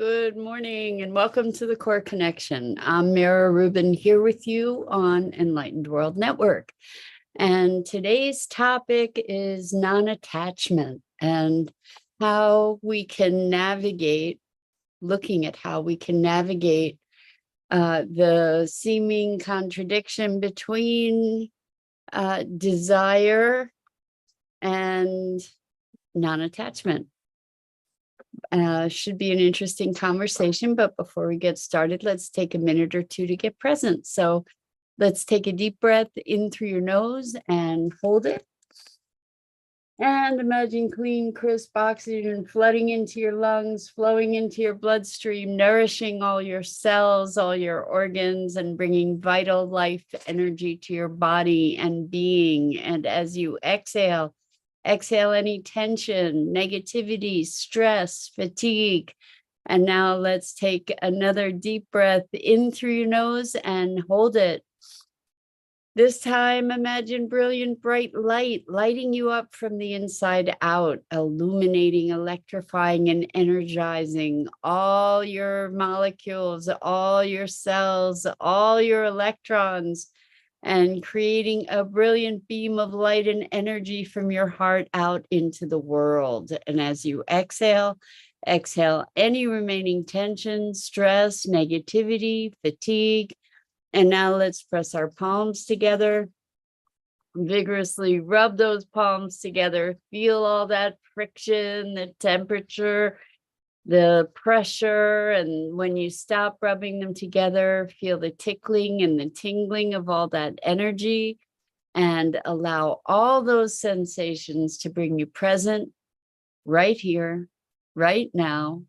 Good morning and welcome to the Core Connection. I'm Mira Rubin here with you on Enlightened World Network. And today's topic is non-attachment and how we can navigate, looking at how we can navigate the seeming contradiction between desire and non-attachment. Should be an interesting conversation, but before we get started, let's take a minute or two to get present. So let's take a deep breath in through your nose and hold it. And imagine clean, crisp oxygen flooding into your lungs, flowing into your bloodstream, nourishing all your cells, all your organs, and bringing vital life energy to your body and being. And as you exhale, exhale any tension, negativity, stress, fatigue. And now let's take another deep breath in through your nose and hold it. This time, imagine brilliant, bright light lighting you up from the inside out, illuminating, electrifying, and energizing all your molecules, all your cells, all your electrons, and creating a brilliant beam of light and energy from your heart out into the world. And as you exhale, exhale any remaining tension, stress, negativity, fatigue. And now let's press our palms together, vigorously rub those palms together, feel all that friction, the temperature, the pressure, and when you stop rubbing them together, feel the tickling and the tingling of all that energy, and allow all those sensations to bring you present right here, right now,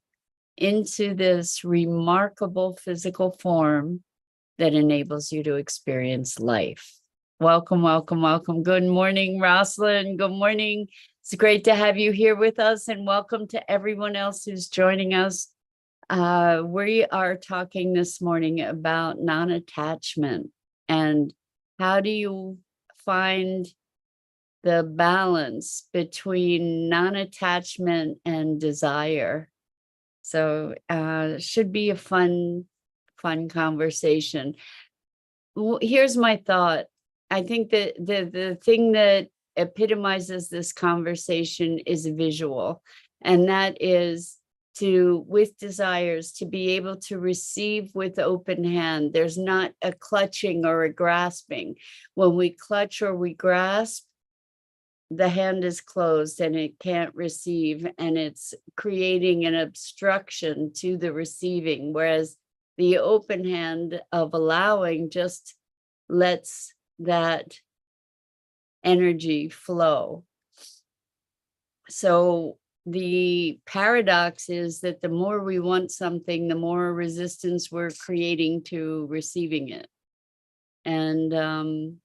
into this remarkable physical form that enables you to experience life. Welcome, welcome, welcome. Good morning, Rosalind. Good morning. It's great to have you here with us, and welcome to everyone else who's joining us. We are talking this morning about non-attachment and how do you find the balance between non-attachment and desire. So should be a fun conversation. Here's my thought. I think that the thing that epitomizes this conversation is visual, and that is with desires, to be able to receive with open hand. There's not a clutching or a grasping. When we clutch or we grasp, the hand is closed and it can't receive, and it's creating an obstruction to the receiving, whereas the open hand of allowing just lets that energy flow. So the paradox is that the more we want something, the more resistance we're creating to receiving it. And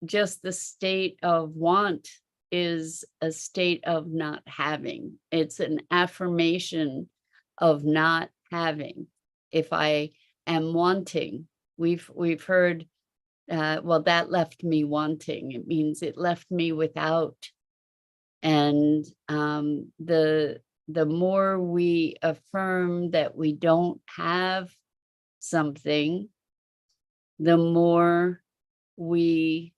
just the state of want is a state of not having. It's an affirmation of not having. If I am wanting, we've heard, well, that left me wanting. It means it left me without. And the more we affirm that we don't have something, the more we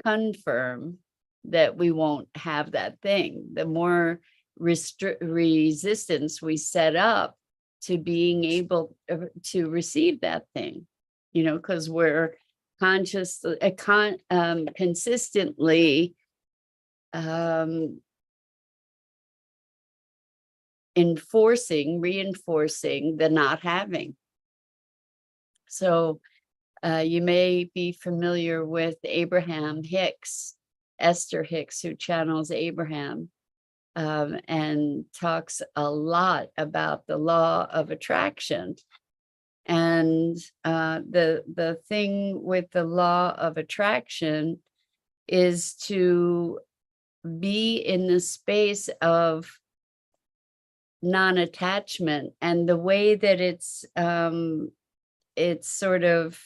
confirm that we won't have that thing, the more resistance we set up to being able to receive that thing, because we're consciously, consistently reinforcing the not having. So you may be familiar with Abraham Hicks, Esther Hicks, who channels Abraham, and talks a lot about the law of attraction. And the thing with the law of attraction is to be in the space of non-attachment, and the way that it's sort of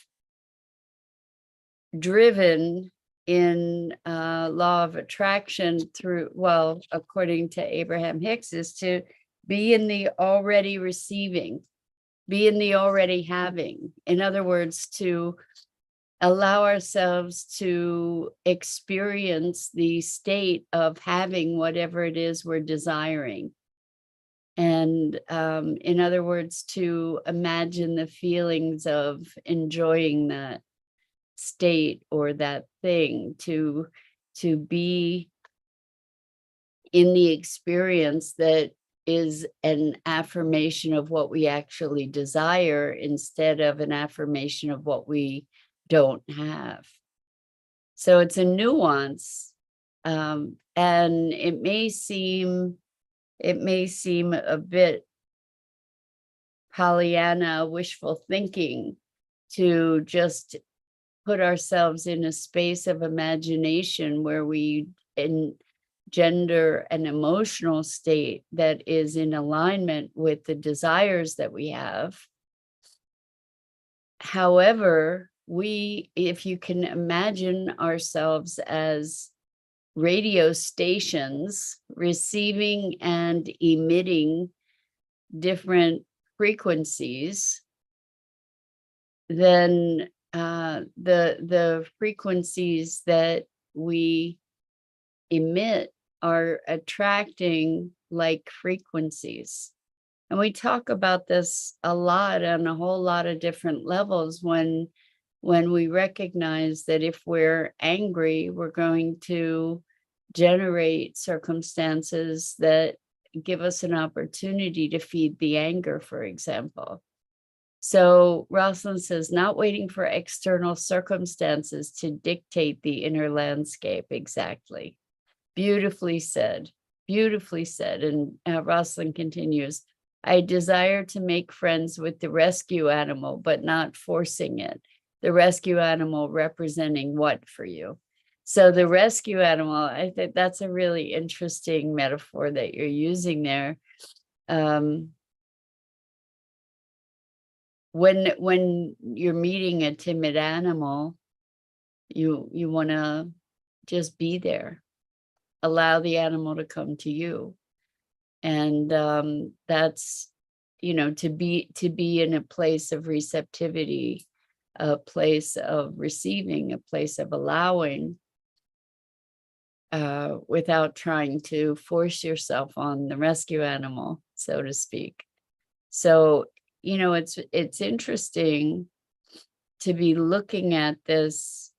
driven in law of attraction through, well, according to Abraham Hicks, is to be in the already receiving, be in the already having. In other words, to allow ourselves to experience the state of having whatever it is we're desiring. And in other words, to imagine the feelings of enjoying that state or that thing, to be in the experience that is an affirmation of what we actually desire instead of an affirmation of what we don't have. So it's a nuance, and it may seem a bit Pollyanna wishful thinking to just put ourselves in a space of imagination where we engender an emotional state that is in alignment with the desires that we have. However, if you can imagine ourselves as radio stations receiving and emitting different frequencies, then the frequencies that we emit are attracting like frequencies. And we talk about this a lot on a whole lot of different levels when we recognize that if we're angry, we're going to generate circumstances that give us an opportunity to feed the anger, for example. So Rosalind says, not waiting for external circumstances to dictate the inner landscape. Exactly. Beautifully said. Beautifully said. And Rosalind continues, I desire to make friends with the rescue animal, but not forcing it. The rescue animal representing what for you? So the rescue animal, I think that's a really interesting metaphor that you're using there. When you're meeting a timid animal, you want to just be there, allow the animal to come to you, and that's, you know, to be in a place of receptivity, a place of receiving, a place of allowing, without trying to force yourself on the rescue animal, so to speak. So, you know, it's interesting to be looking at this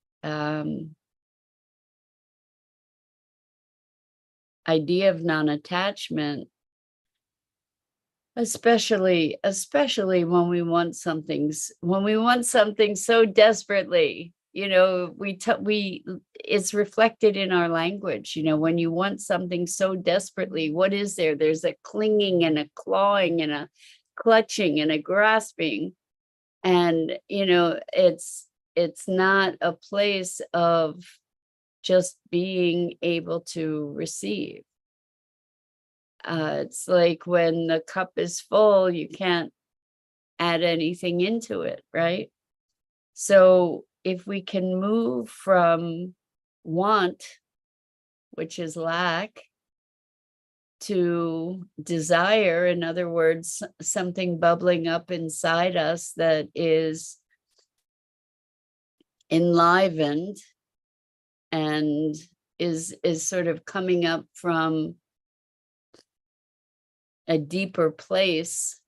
idea of non-attachment, especially when we want something so desperately. You know, it's reflected in our language. You know, when you want something so desperately, what is there? There's a clinging and a clawing and a clutching and a grasping. And, you know, it's not a place of just being able to receive. It's like when the cup is full, you can't add anything into it, right? So if we can move from want, which is lack, to desire, in other words, something bubbling up inside us that is enlivened and is sort of coming up from a deeper place,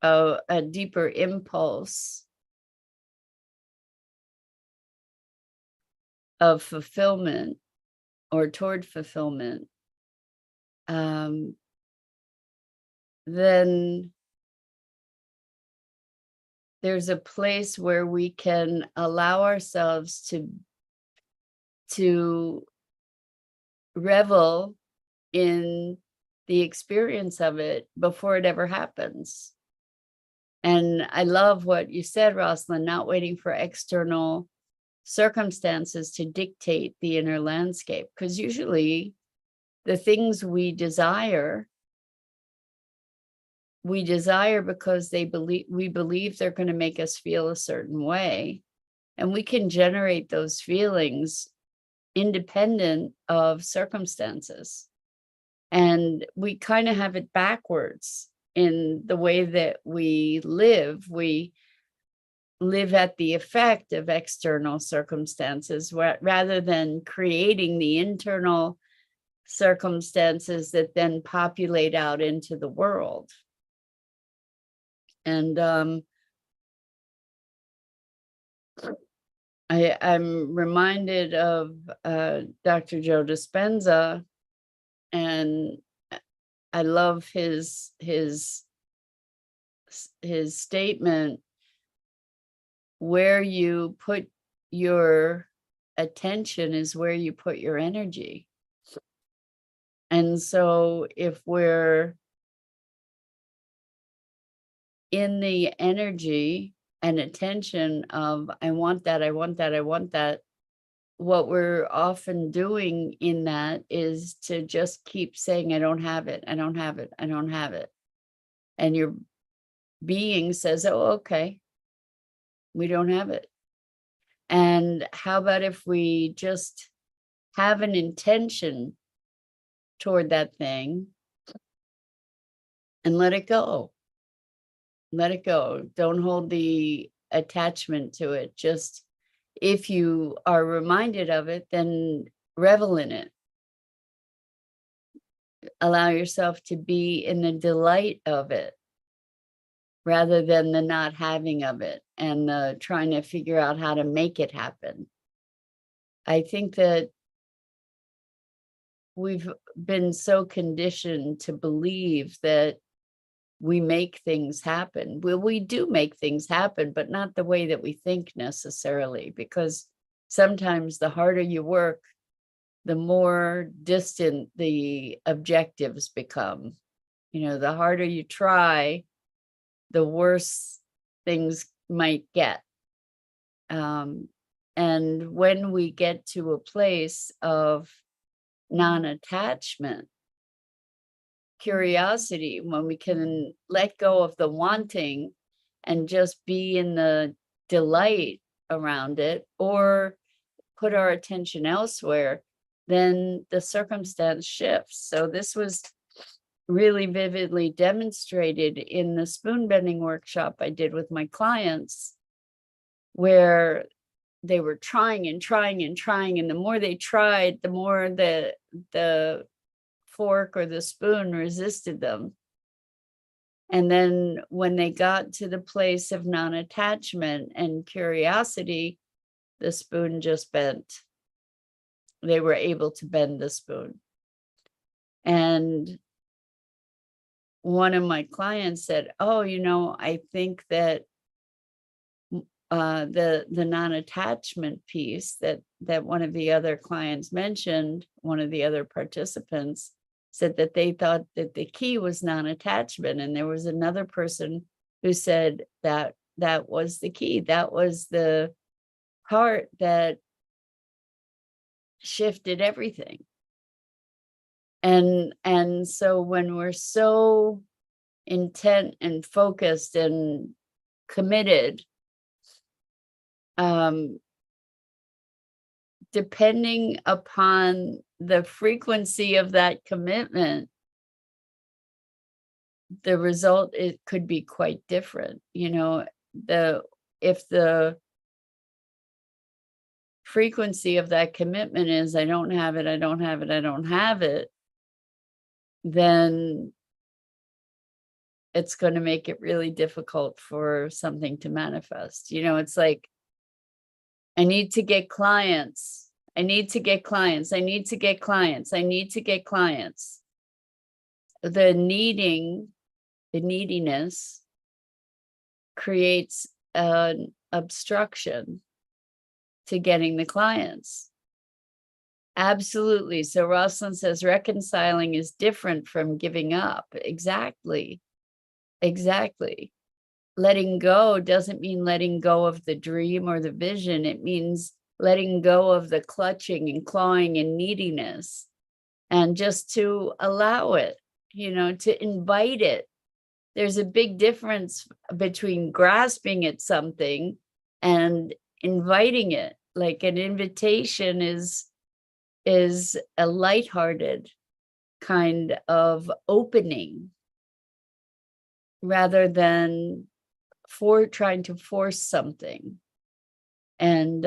a deeper impulse of fulfillment or toward fulfillment, then there's a place where we can allow ourselves to revel in the experience of it before it ever happens. And I love what you said, Rosalind, not waiting for external circumstances to dictate the inner landscape, because usually the things we desire because we believe they're going to make us feel a certain way. And we can generate those feelings independent of circumstances. And we kind of have it backwards in the way that we live. We live at the effect of external circumstances rather than creating the internal circumstances that then populate out into the world. And I'm reminded of Dr. Joe Dispenza, and I love his statement, where you put your attention is where you put your energy. And so if we're in the energy and attention of, I want that, I want that, I want that, what we're often doing in that is to just keep saying, I don't have it, I don't have it, I don't have it. And your being says, oh, okay, we don't have it. And how about if we just have an intention toward that thing and let it go? Let it go. Don't hold the attachment to it. Just if you are reminded of it, then revel in it. Allow yourself to be in the delight of it rather than the not having of it and the trying to figure out how to make it happen. I think that we've been so conditioned to believe that we make things happen. Well, we do make things happen, but not the way that we think necessarily, because sometimes the harder you work, the more distant the objectives become. You know, the harder you try, the worse things might get. And when we get to a place of non-attachment, curiosity, when we can let go of the wanting and just be in the delight around it, or put our attention elsewhere, then the circumstance shifts. So this was really vividly demonstrated in the spoon bending workshop I did with my clients, where they were trying and trying and trying, and the more they tried, the more the fork or the spoon resisted them. And then when they got to the place of non-attachment and curiosity, the spoon just bent. They were able to bend the spoon. And one of my clients said, oh, you know, I think that the non-attachment piece that one of the other clients mentioned, one of the other participants said that they thought that the key was non-attachment. And there was another person who said that that was the key. That was the part that shifted everything. And so when we're so intent and focused and committed, depending upon the frequency of that commitment, the result, it could be quite different. You know, if the frequency of that commitment is, I don't have it, I don't have it, I don't have it, then it's going to make it really difficult for something to manifest. You know, it's like, I need to get clients. I need to get clients. I need to get clients. I need to get clients. The neediness creates an obstruction to getting the clients. Absolutely. So Rosalind says reconciling is different from giving up. Exactly. Exactly. Letting go doesn't mean letting go of the dream or the vision. It means letting go of the clutching and clawing and neediness, and just to allow it, you know, to invite it. There's a big difference between grasping at something and inviting it, like an invitation is a lighthearted kind of opening rather than for trying to force something. And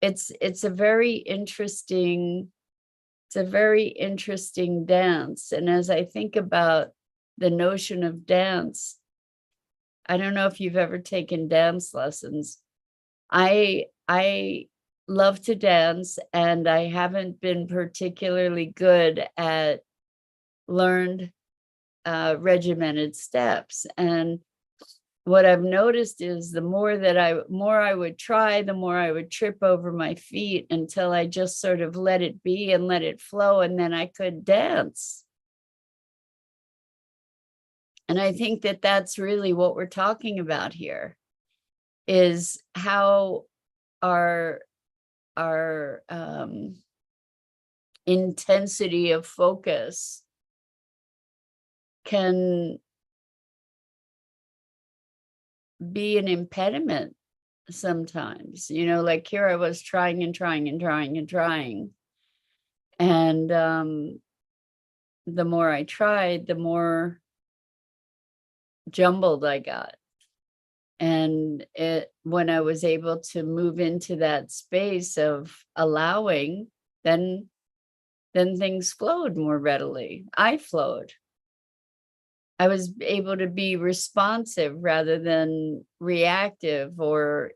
it's a very interesting dance. And as I think about the notion of dance, I don't know if you've ever taken dance lessons. I love to dance, and I haven't been particularly good at learned regimented steps. And what I've noticed is the more I would try, the more I would trip over my feet until I just sort of let it be and let it flow, and then I could dance. And I think that that's really what we're talking about here, is how our intensity of focus can be an impediment sometimes. You know, like here I was trying and trying and trying and trying. And the more I tried, the more jumbled I got. And when I was able to move into that space of allowing, then things flowed more readily. I flowed. I was able to be responsive rather than reactive or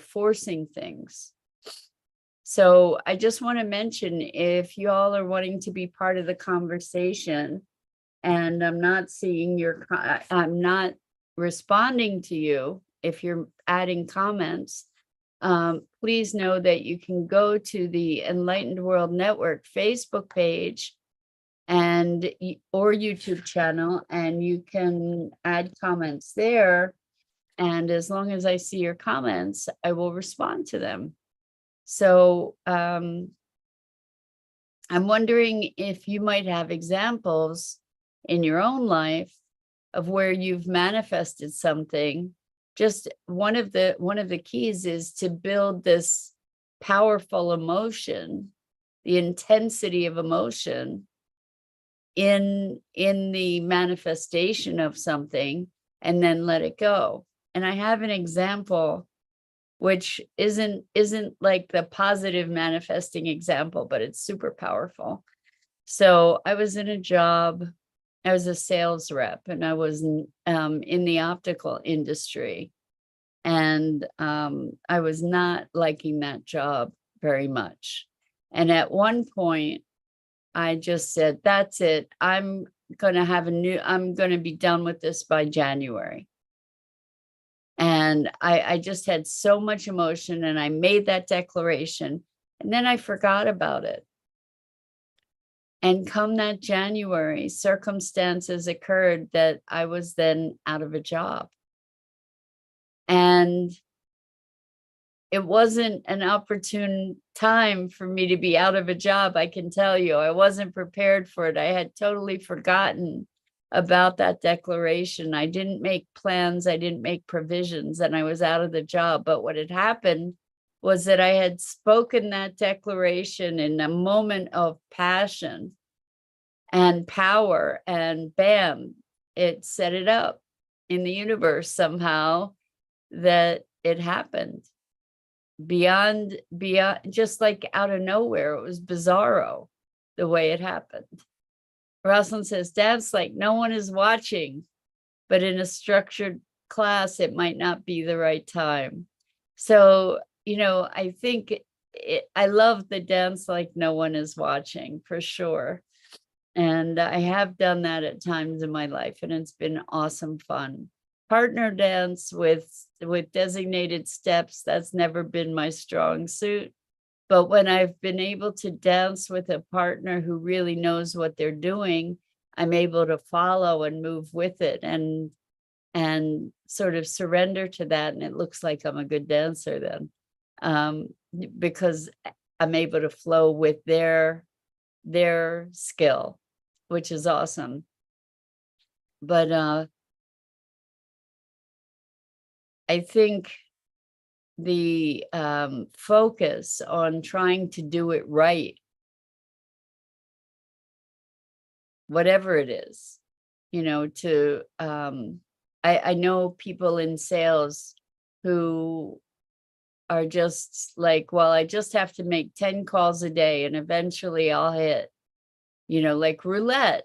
forcing things. So I just want to mention, if you all are wanting to be part of the conversation, and I'm not seeing I'm not responding to you if you're adding comments, please know that you can go to the Enlightened World Network Facebook page and or YouTube channel, and you can add comments there. And as long as I see your comments, I will respond to them. So I'm wondering if you might have examples in your own life of where you've manifested something. Just one of the keys is to build this powerful emotion, the intensity of emotion in the manifestation of something, and then let it go. And I have an example which isn't like the positive manifesting example, but it's super powerful. So I was in a job, I was a sales rep, and I was in the optical industry. And I was not liking that job very much. And at one point, I just said, that's it. I'm going to be done with this by January. And I just had so much emotion, and I made that declaration, and then I forgot about it. And come that January, circumstances occurred that I was then out of a job. And it wasn't an opportune time for me to be out of a job, I can tell you. I wasn't prepared for it. I had totally forgotten about that declaration. I didn't make plans, I didn't make provisions, and I was out of the job. But what had happened was that I had spoken that declaration in a moment of passion and power, and bam, it set it up in the universe somehow that it happened. Beyond, just like out of nowhere. It was bizarro the way it happened. Rosalind says, dance like no one is watching, but in a structured class, it might not be the right time. So, you know, I think I love the dance like no one is watching, for sure. And I have done that at times in my life, and it's been awesome fun. Partner dance with designated steps, that's never been my strong suit. But when I've been able to dance with a partner who really knows what they're doing, I'm able to follow and move with it and sort of surrender to that. And it looks like I'm a good dancer then, because I'm able to flow with their skill, which is awesome. But I think the focus on trying to do it right, whatever it is, to I know people in sales who are just like, well, I just have to make 10 calls a day and eventually I'll hit, like roulette.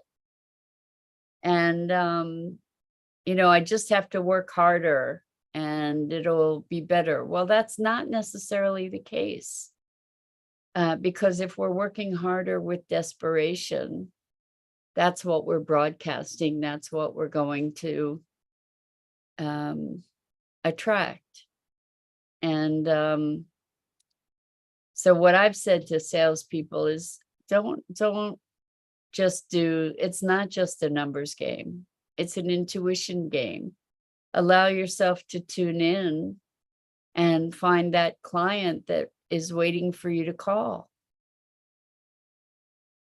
And I just have to work harder and it'll be better. Well, that's not necessarily the case. Because if we're working harder with desperation, that's what we're broadcasting. That's what we're going to attract. And so what I've said to salespeople is don't just it's not just a numbers game. It's an intuition game. Allow yourself to tune in and find that client that is waiting for you to call.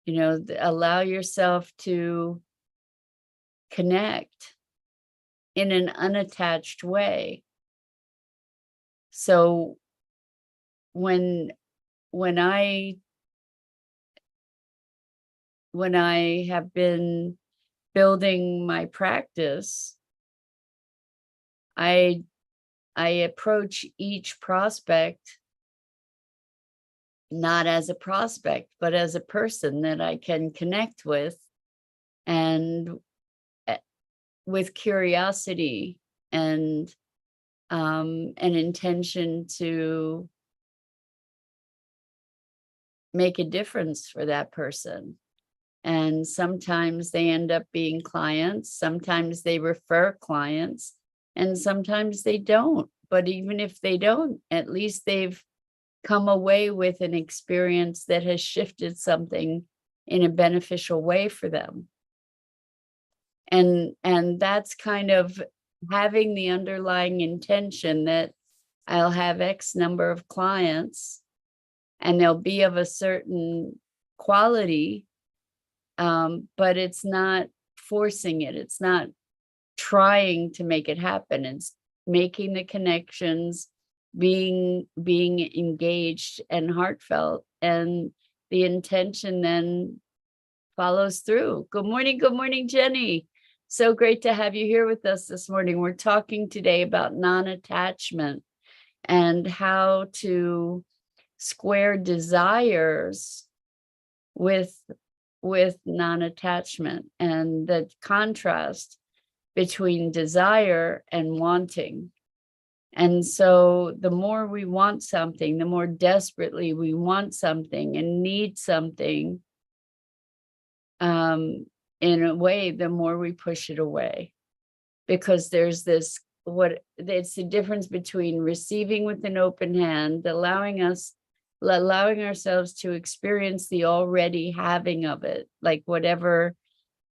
Allow yourself to connect in an unattached way. So when I have been building my practice, I approach each prospect not as a prospect, but as a person that I can connect with, and with curiosity and an intention to make a difference for that person. And sometimes they end up being clients, sometimes they refer clients, and sometimes they don't. But even if they don't, at least they've come away with an experience that has shifted something in a beneficial way for them. And that's kind of having the underlying intention that I'll have X number of clients and they'll be of a certain quality, but it's not forcing it. It's not trying to make it happen. It's making the connections, being engaged and heartfelt, and the intention then follows through. Good morning, Jenny. So great to have you here with us this morning. We're talking today about non-attachment and how to square desires with non-attachment, and the contrast between desire and wanting. And so the more we want something, the more desperately we want something and need something, in a way, the more we push it away. Because there's this, it's the difference between receiving with an open hand, allowing ourselves to experience the already having of it, like whatever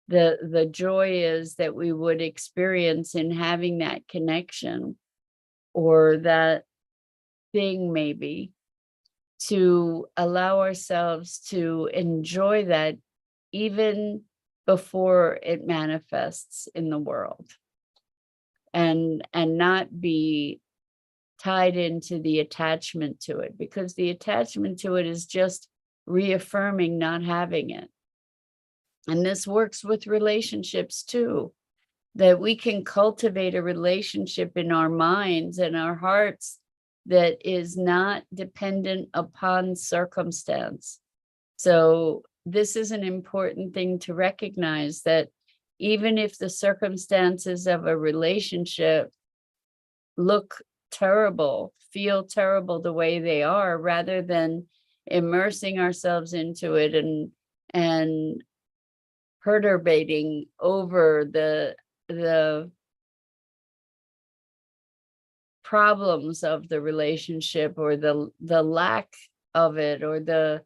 the joy is that we would experience in having that connection or that thing, maybe, to allow ourselves to enjoy that even before it manifests in the world, and not be tied into the attachment to it, because the attachment to it is just reaffirming not having it. And this works with relationships too, that we can cultivate a relationship in our minds and our hearts that is not dependent upon circumstance. So this is an important thing to recognize, that even if the circumstances of a relationship look terrible, feel terrible the way they are, rather than immersing ourselves into it and perturbating over the problems of the relationship, or the lack of it, or the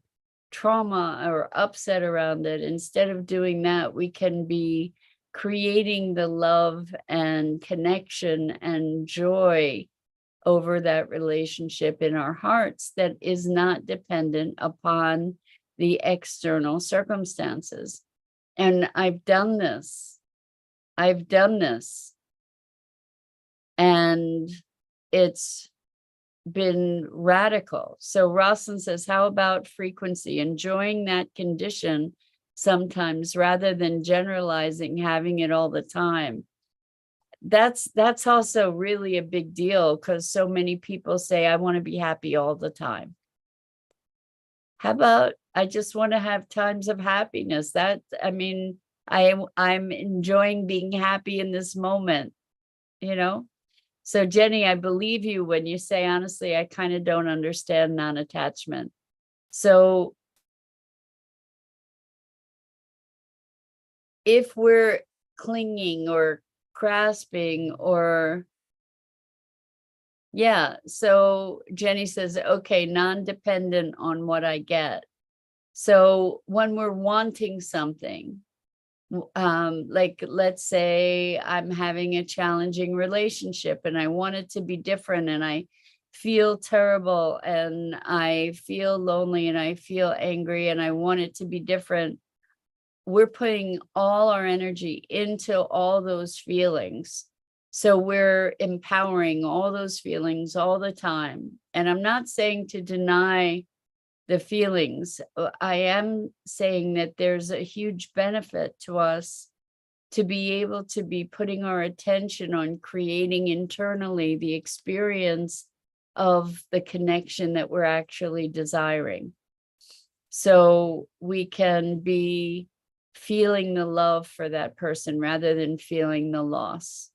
trauma or upset around it. Instead of doing that, we can be creating the love and connection and joy over that relationship in our hearts that is not dependent upon the external circumstances. And I've done this. And it's been radical. So Rosalind says, how about frequency? Enjoying that condition sometimes rather than generalizing having it all the time. That's also really a big deal, because so many people say, I want to be happy all the time. How about I just want to have times of happiness? That, I mean, I'm enjoying being happy in this moment, you know? So Jenny, I believe you when you say, honestly, I kind of don't understand non-attachment. So if we're clinging or grasping or, yeah, so Jenny says, okay, non-dependent on what I get. So when we're wanting something, like, let's say I'm having a challenging relationship and I want it to be different, and I feel terrible and I feel lonely and I feel angry and I want it to be different. We're putting all our energy into all those feelings. So we're empowering all those feelings all the time. And I'm not saying to deny the feelings. I am saying that there's a huge benefit to us to be able to be putting our attention on creating internally the experience of the connection that we're actually desiring. So we can be feeling the love for that person rather than feeling the loss.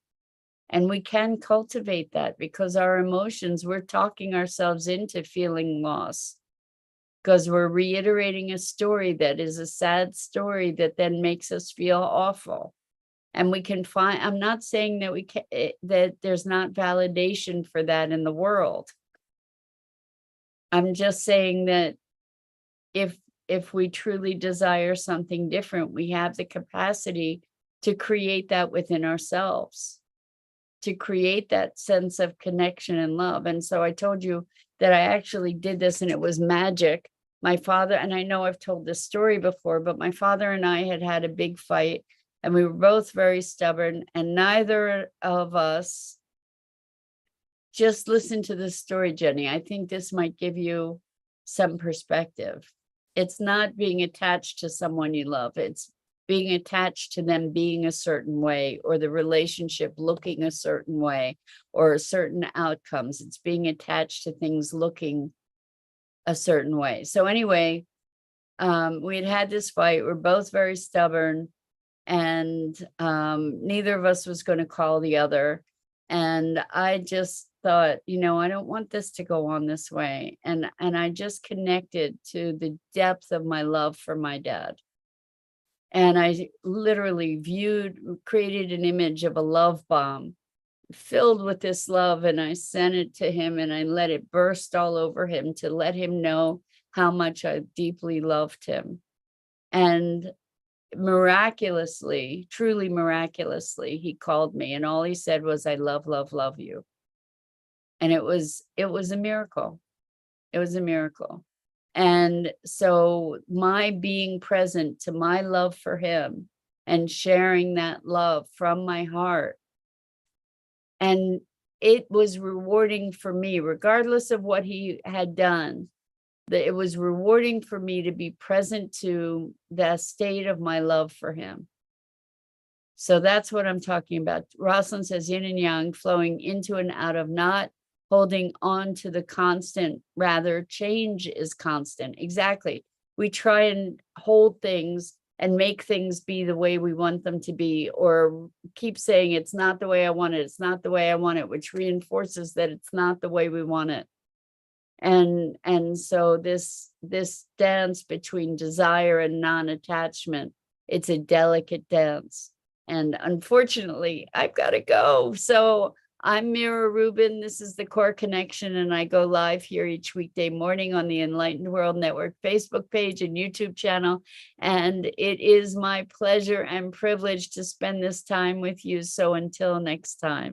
And we can cultivate that, because our emotions, we're talking ourselves into feeling loss, because we're reiterating a story that is a sad story that then makes us feel awful. And we can find, I'm not saying that we can, that there's not validation for that in the world. I'm just saying that if we truly desire something different, we have the capacity to create that within ourselves, to create that sense of connection and love. And so I told you that I actually did this, and it was magic. My father, and I know I've told this story before, but my father and I had a big fight, and we were both very stubborn, and neither of us, just listen to this story, Jenny. I think this might give you some perspective. It's not being attached to someone you love. It's being attached to them being a certain way, or the relationship looking a certain way, or certain outcomes. It's being attached to things looking a certain way. So anyway, we had this fight. We're both very stubborn, and neither of us was going to call the other. And I just thought, I don't want this to go on this way. And I just connected to the depth of my love for my dad. And I literally created an image of a love bomb filled with this love. And I sent it to him, and I let it burst all over him to let him know how much I deeply loved him. And miraculously, truly miraculously, he called me, and all he said was, I love, love, love you. And it was a miracle. It was a miracle. And so my being present to my love for him and sharing that love from my heart, and it was rewarding for me, regardless of what he had done, that it was rewarding for me to be present to the state of my love for him. So that's what I'm talking about. Rosalind says yin and yang, flowing into and out of, not holding on to the constant, rather change is constant. Exactly. We try and hold things and make things be the way we want them to be, or keep saying it's not the way I want it, it's not the way I want it, which reinforces that it's not the way we want it. And so this dance between desire and non-attachment, it's a delicate dance. And unfortunately, I've got to go. So I'm Mira Rubin. This is the Core Connection, and I go live here each weekday morning on the Enlightened World Network Facebook page and YouTube channel. And it is my pleasure and privilege to spend this time with you. So until next time.